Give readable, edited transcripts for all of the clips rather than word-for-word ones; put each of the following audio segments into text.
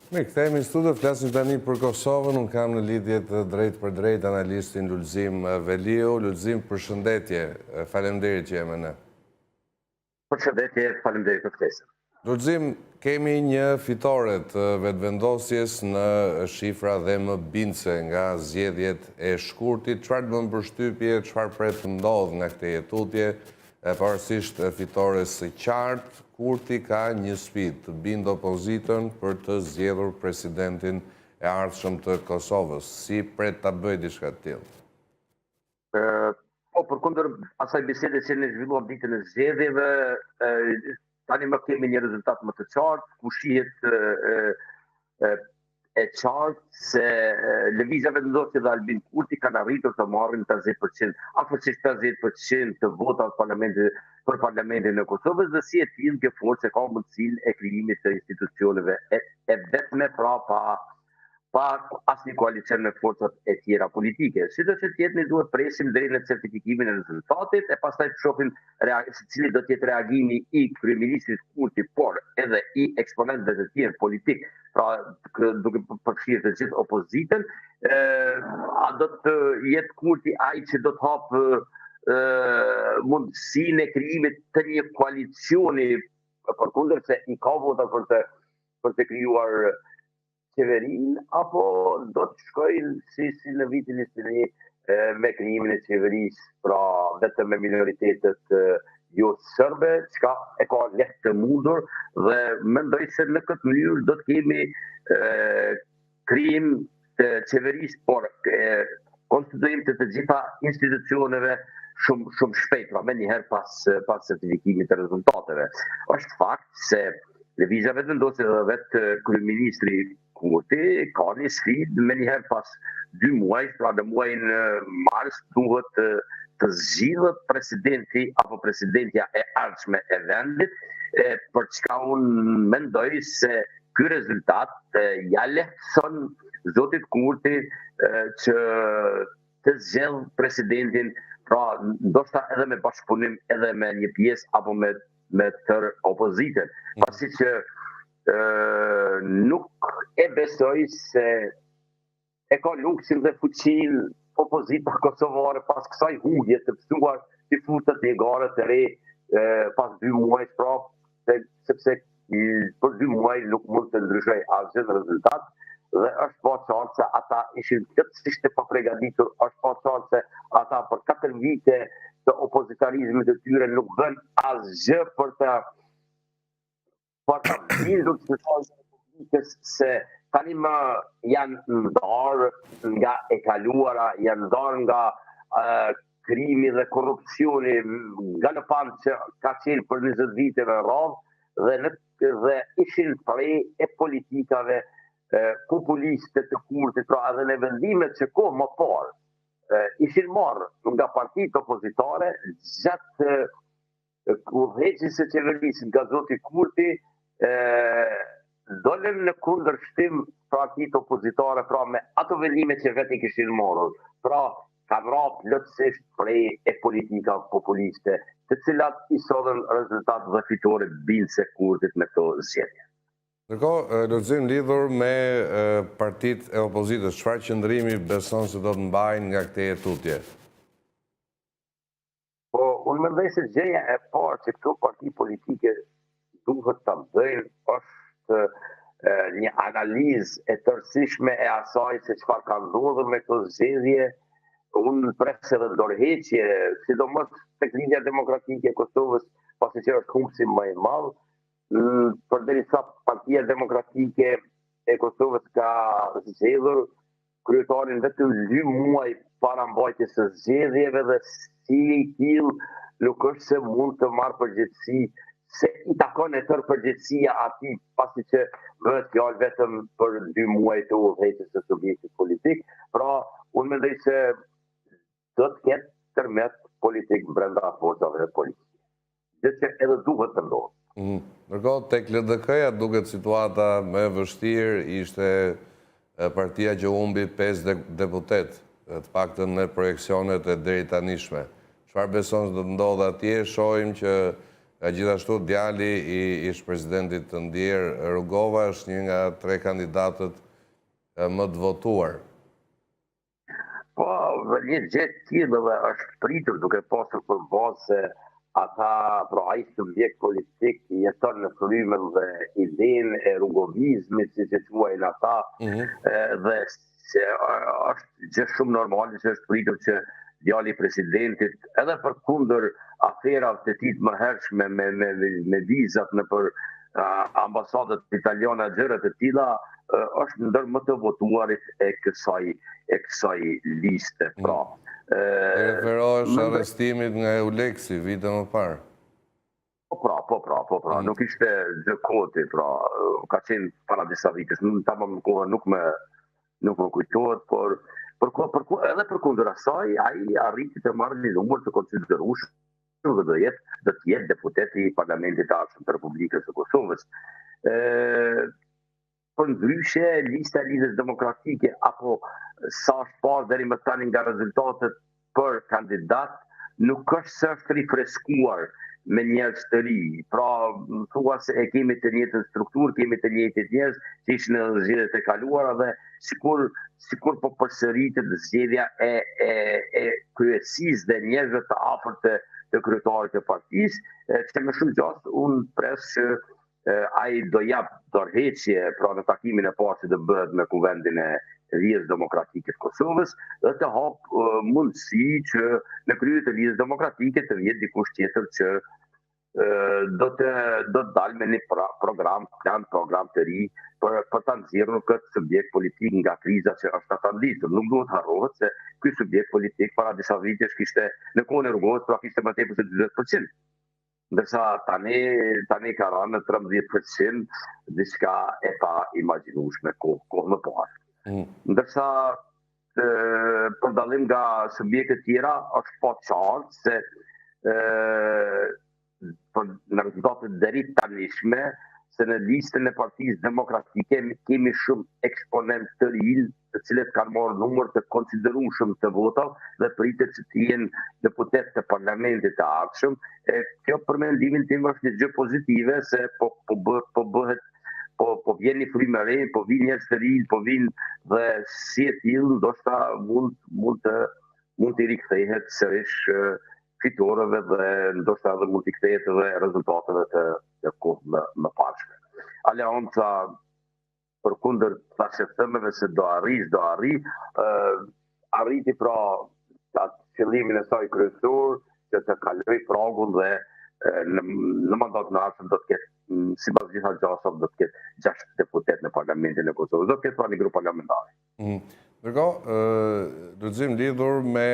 Mirë, kthehemi në studio, flasim tani për Kosovën. Unë kam në lidhje të drejt për drejt analistin Lulzim Veliu. Lulzim, përshëndetje. Faleminderit që jemi ne. Përshëndetje, faleminderit për ftesën. Lulzim, kemi një fitore të vetëvendosjes në shifra dhe më bindse nga zgjedhjet e shkurtit. Çfarë bën përshtypje, çfarë pret të ndodh nga këtë jetutje, pavarësisht fitores së qartë? Kurti ka një sfidë të bindë opozitën për të zgjedhur presidentin e ardhshëm të Kosovës. Si pret ta bëjë diçka të tillë? Po, përkundër asaj bisede që ne zhvilluam ditën e zgjedhjeve, tani më kemi një rezultat më të qartë, ku shihet e qartë se lëvizja vetëvendosje dhe Albin Kurti kanë arritur të marrin 50%, afërsisht 50% të votat për parlamentin e Kosovës, dhe si e tillë kjo forcë ka mundësinë e krijimit të institucioneve e vetme, pra pa asnjë koalicion me forcat e tjera politike. Sidoqë që tjetë, ne duhet presim deri në certifikimin e rezultatit e pastaj të shohim se cili do të jetë reagimi i kryeministrit Kurti, por edhe i eksponentëve të tjerë politik, pra duke përfshirë të gjithë opozitën, a do të jetë Kurti ai që do të hapë mundësinë e krijimit të një koalicioni, përkundër se i ka vota për të krijuar qeverinë, apo do të shkojnë si në vitin 21 me krijimin e qeverisë, pra vetëm me minoritetet jo serbe, çka e ka lehtë të mundur, dhe mendoj se në këtë mënyrë do të kemi krijim të qeverisë, por konstituim të gjitha institucioneve shumë shpejt, pra me njëherë pas certifikimit të rezultateve. Është fakt se lëvizja vetëvendosje dhe vetë kryeministri Kurti ka një sfidë me njëherë pas 2 muaj, pra në muajin mars duhet të zgjidhet presidenti apo presidentja e ardhshme e vendit, për çka unë mendoj se ky rezultat ja lehtëson zotit Kurti që të zgjedh presidentin, pra ndoshta edhe me bashkëpunim edhe me një pjesë apo me tërë opozitën, pasi që nuk e besoj se e ka luksin dhe fuqin opozita kosovare pas kësaj hudhje të pësuar të futët e garët të re pas 2 muaj, pra sepse për 2 muaj nuk mund të ndryshoj asgjë në rezultat, dhe është pa qartë se ata ishin plotësisht të paprigatitur, është pa qartë se ata për 4 vite të opozitarizmit të tyre nuk bën asgjë për të bindur të republikës, se tani më janë ndarë nga e kaluara, janë ndarë nga krimi dhe korrupsioni galopant që ka qenë për 20 vite në radhë, dhe ishin prej e politikave populiste të Kurtit, pra edhe në vendimet që kohë më parë ishin marrë nga partitë opozitare gjatë udhëheqjes së qeverisë nga zoti Kurti, dolën në kundërshtim partitë opozitare, pra me ato vendime që vetë i kishin marrur, pra kanë rap plotësisht prej e politika populiste, të cilat i sodhen rezultat dhe fitore bindëse Kurtit me këto zgjedhje. Ndërkohë, Lulzim, lidhur me partitë e opozitës, çfarë qëndrimi beson se do të mbajnë nga këtë jetutje? Po, unë mendoj se gjëja e parë që këto parti politike duhet ta bëjnë është një analizë e tërësishme e asaj se çfarë ka ndodhur me këto zgjedhje. Unë pres edhe dorëheqje, sidomos tek Lidhja Demokratike e Kosovës, pasi që është humbsi më i madh, përderisa Partia Demokratike e Kosovës ka zgjedhur kryetarin vetëm 2 muaj para mbajtjes së zgjedhjeve, dhe si i tillë nuk është se mund të marrë përgjegjësi, se i takon e tërë përgjegjësia atij, pasi që bëhet fjalë vetëm për 2 muaj të udhëheqjes së subjektit politik. Pra, unë mendoj se do të ketë tërmet politik brenda forcave politike, dhe që edhe duhet të ndodhë. Ndërkohë, tek LDK-ja duket situata më e vështirë, ishte partia që humbi 5 deputet, të paktën në projeksionet e deri tanishme. Çfarë beson se do të ndodhë atje? Shohim që Gjithashtu djali i ish presidentit të ndjerë Rugova është një nga 3 kandidatët më të votuar. Po, një gjë tillë dhe është pritur duke pasur për bazë se ata, pra ai subjekt politik jeton në frymën dhe idenë e rrugovizmit, siç e quajnë ata, dhe se është gjë shumë normale që është pritur që djali i presidentit, edhe përkundër aferave të tij të mëhershme me vizat në për ambasadat italiane, gjëra të tilla, është ndër më të votuarit e kësaj liste. Pra, referohesh arrestimit nga Euleksi vite më parë. Po pra, nuk ishte gjëkoti, pra, ka qenë para disa vitës, tamam në kohë nuk më kujtohet, por edhe përkundër asaj, ai arriti të marrë një numër të konsiderueshëm dhe do të jetë deputeti i Parlamentit të Arshëm të Republikës së Kosovës. Për ndryshe, lista e Lidhjes Demokratike, apo sa është parë deri më tani nga rezultatet për kandidat, nuk është se është rifreskuar me njerëz të ri. Pra, thua se e kemi të njëjtën strukturë, kemi të njëjtit njerëz që ishin në zgjedhjet e kaluara dhe sikur po përsëritet zgjedhja e kryesisë dhe njerëzve të afërt të kryetarit të partisë, që më shumë gjatë unë pres që ai do jap dorëheqje pra në takimin e parë që do bëhet me Kuvendin e Lidhjes Demokratike të Kosovës, dhe të hap mundësi që në krye të Lidhjes Demokratike të vjetë dikush tjetër që do të dalë me një program të ri për ta nxjerrur këtë subjekt politik nga kriza që është ata nditur. Nuk duhet harrohet se ky subjekt politik para disa vitesh kishte në kohën e Rrugovës pra kishte më tepër se 40%. Ndërsa tani ka rënë në 13%, diçka e pa imagjinueshme kohë më parë. Ndërsa për dallim nga subjektet tjera është pa qartë se në rezultatet deri tanishme se në listën e Partisë Demokratike kemi shumë eksponent të rinj, të cilët kanë marrë numër të konsiderueshëm të votave dhe pritet që të jenë deputet të Parlamentit të Ardhshëm. Kjo për mendimin tim është një gjë pozitive se po vjen një frymë re, po vijnë njerëz të rinj, po vijnë dhe si e tillë ndoshta mund të rikthehet sërish fitoreve dhe ndoshta edhe mund të kthehet edhe rezultateve të kohë më parshme. Aleanca përkundër themeve se do arriti pra atë qëllimin e saj kryesor që të kaloj pragun dhe në mandat në ardhshëm do të ketë, sipas gjitha gjasave, do të ketë 6 deputet në Parlamentin e Kosovës, do të ketë pra një grup parlamentar. Ndërkohë, Lulzim, lidhur me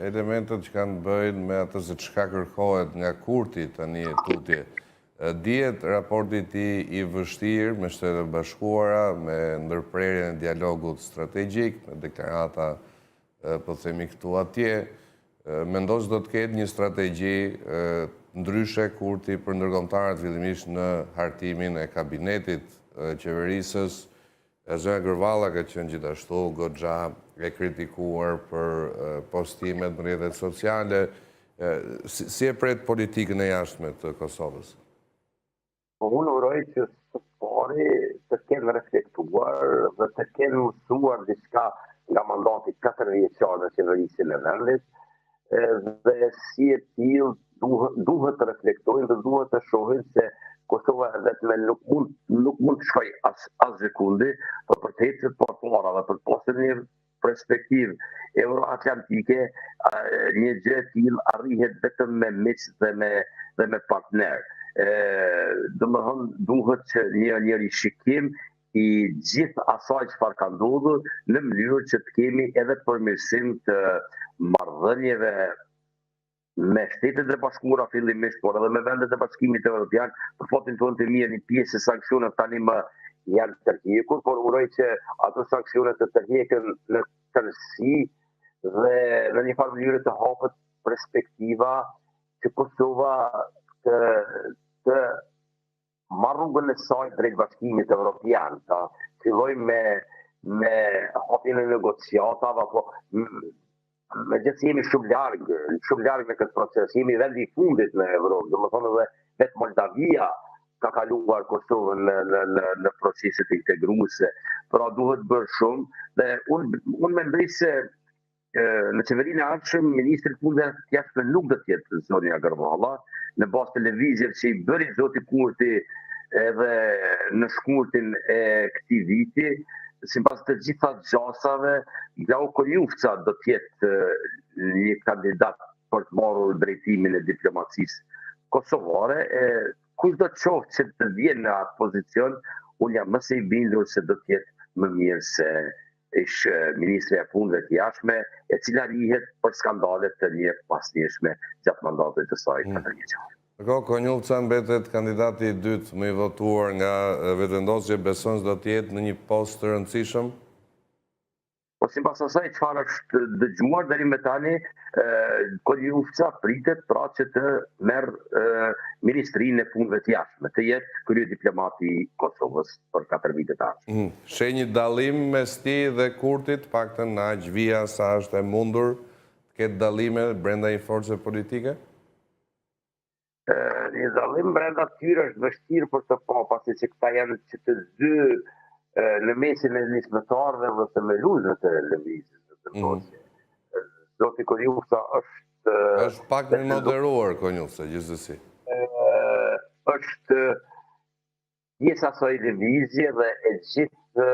elementet që kanë bëjnë me atë se çka kërkohet nga Kurti tani e tutje, dihet raporti i tij i vështirë me Shtetet e Bashkuara, me ndërprerjen e dialogut strategjik, me deklarata po themi këtu atje, mendon se do të ketë një strategji ndryshe Kurti për ndërkombëtarët fillimisht në hartimin e kabinetit qeverisës. Zonja Gërvalla ka qenë gjithashtu goxha e kritikuar për postimet në rrjetet sociale. Si e pret politikën e jashtme të Kosovës? Unë uroj që së pari të kenë reflektuar dhe të kenë mësuar diçka nga mandati 4 vjeçar në qeverisjen e vendit, dhe si e tillë duhet të reflektojnë dhe duhet të shohin se Kosova vetëm nuk mund të shkojë as sekundi, por për të ecur para dhe për pasur një perspektivë euroatlantike, një gjë e tillë arrihet vetëm me miq dhe me partner. Domethënë duhet që një rishikim i gjithë asaj çfarë ka ndodhur në mënyrë që të kemi edhe përmirësim të marrëdhënieve me Shtetet e Bashkuara fillimisht, por edhe me vendet e Bashkimit Evropian, për fatin tonë të mirë një pjesë e sankcionet tani më janë tërhequr, por uroj që ato sankcionet të tërheqen në tërësi dhe në një farë mënyrë të hapet perspektiva që Kosova të marrë rrugën e saj drejt Bashkimit Evropian, ta filloj me hapjen e negociatave apo me gjithë jemi shumë largë në këtë proces. Jemi vendi i fundit në Evropë, do më thonë edhe vetë Moldavia ka kaluar Kosovën në proceset integruese, pra duhet bërë shumë. Dhe unë mendoj se në qeverinë e ardhshëm, ministri i punëve të jashtme nuk do të jetë Zonja Gërvalla, në bazë të lëvizjes që i bëri zoti Kurti edhe në shkurtin e këtij viti, sipas të gjitha gjasave, Glau Konjufca do të jetë një kandidat për të marrur drejtimin e diplomacisë kosovare. Kush do të qoftë që të vjen në atë pozicion, unë jam më së i bindur se do të jetë më mirë se ish ministri e punëve të jashtme, e cila rihet për skandalet të pasnjëshme gjatë mandatit të saj 4 vjeçare. Konjufca mbetet kandidati i dytë më i votuar nga vetëvendosja, beson se do të jetë në një post të rëndësishëm? Po sipas asaj çfarë është dëgjuar deri më tani, Konjufca pritet pra që të merr Ministrinë e Punëve të Jashtme, të jetë kryediplomati i Kosovës për 4 vite të ardhshme. Sheh një dallim mes tij dhe Kurtit, paktën në aq vija sa është e mundur të ketë dallime brenda një force politike? Një dallim brenda tyre është vështirë për të pa, pasi që këta janë që të dy në mesin e nismëtarëve dhe të meluesve të lëvizjes së vendosjes. Zoti Konjufca është pak më moderuar Konjufca gjithsesi. Është pjesa e asaj lëvizje dhe e gjithë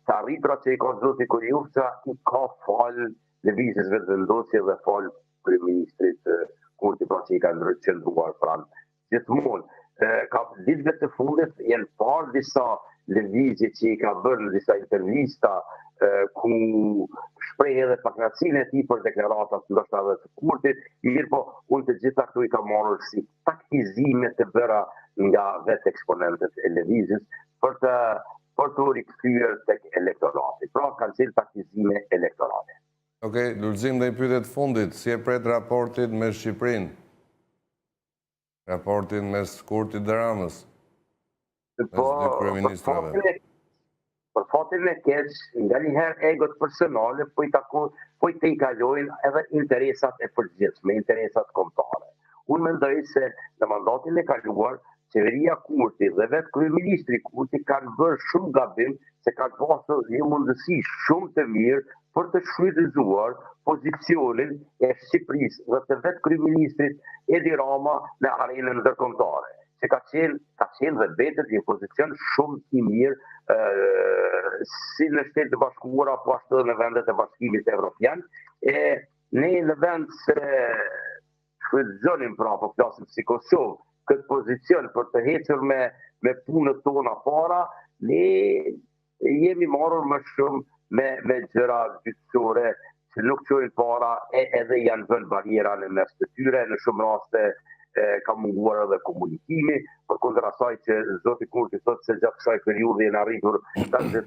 të arritura që i ka zoti Konjufca i ka fal lëvizjes vetëvendosje dhe fal kryeministrit Kurti, pra që i ka qëndruar pranë gjithmonë. Ka ditëve të fundit janë parë disa lëvizje që i ka bërë në disa intervista ku shpreh edhe pakënaqësinë e tij për deklaratat ndoshta edhe të Kurtit, mirë po unë të gjitha këtu i ka marrur si taktizime të bëra nga vetë eksponentët e lëvizjes për të rikthyer tek elektorati. Pra kanë qenë taktizime elektorale. Okej, Lulzim, dhe i pyetjet fundit, si e pret raportin me Shqipërinë? Raportin mes Kurtit dhe Ramës? Për fatin e keq, nga njëherë egot personale, po i të inkalojnë edhe interesat e përgjithshme, interesat kombëtare. Unë mendoj se në mandatin e kaluar, qeveria Kurti dhe vetë kryeministri Kurti kanë bërë shumë gabim, se kanë pasur një mundësi shumë të mirë për të shfrytëzuar pozicionin e Shqipërisë dhe të vetë kryeministrit Edi Rama në arenën ndërkombëtare. Që ka qenë dhe betet një pozicion shumë i mirë si në Shtetet e Bashkuara, po ashtu edhe në vendet e Bashkimit Evropian. Ne në vend se shfrytëzonim pra, po flasim si Kosovë, këtë pozicion për të hequr me punët tona para, ne jemi marrur më shumë me gjëra gjyqësore që nuk çojnë para edhe janë vënë bariera në mes të tyre, në shumë raste ka munguar edhe komunikimi, përkundër asaj që zoti Kurti thotë se gjatë kësaj periudhe janë arritur 50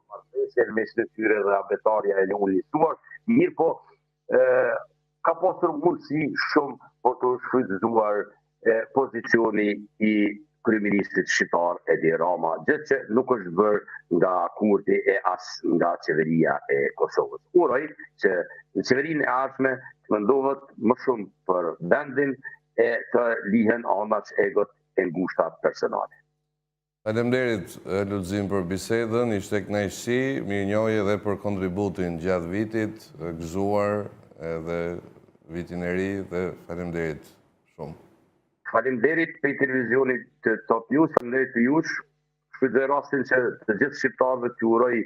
marrëveshje në mes të tyre dhe abetarja e listuar, mirë po ka pasur mundësi shumë për të shfrytëzuar pozicioni i kryeministrit shqiptar Edi Rama, gjë që nuk është bërë nga Kurti e as nga qeveria e Kosovës. Uroj që në qeverinë e ardhshme të mendohet më shumë për vendin e të lihen anaç egot e ngushta personale. Faleminderit Lulzim për bisedën, ishte kënaqësi, mirënjohje dhe për kontributin gjatë vitit, gëzuar edhe vitin e ri dhe faleminderit shumë. Faleminderit për televizionit të Top News, faleminderit të jush, shfrytëzoj rastin që të gjithë shqiptarëve t'ju uroj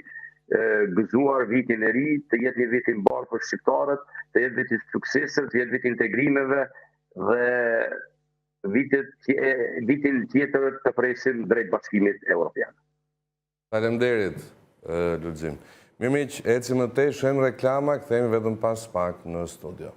gëzuar vitin e ri, të jetë një vit i mbarë për shqiptarët, të jetë vit i sukseseve, të jetë vit i integrimeve dhe vitin tjetër të presim drejt Bashkimit Evropian. Faleminderit, Lulzim. Mirëmiq, ecim më tej, shem reklama, kthehemi vetëm pas pak në studio.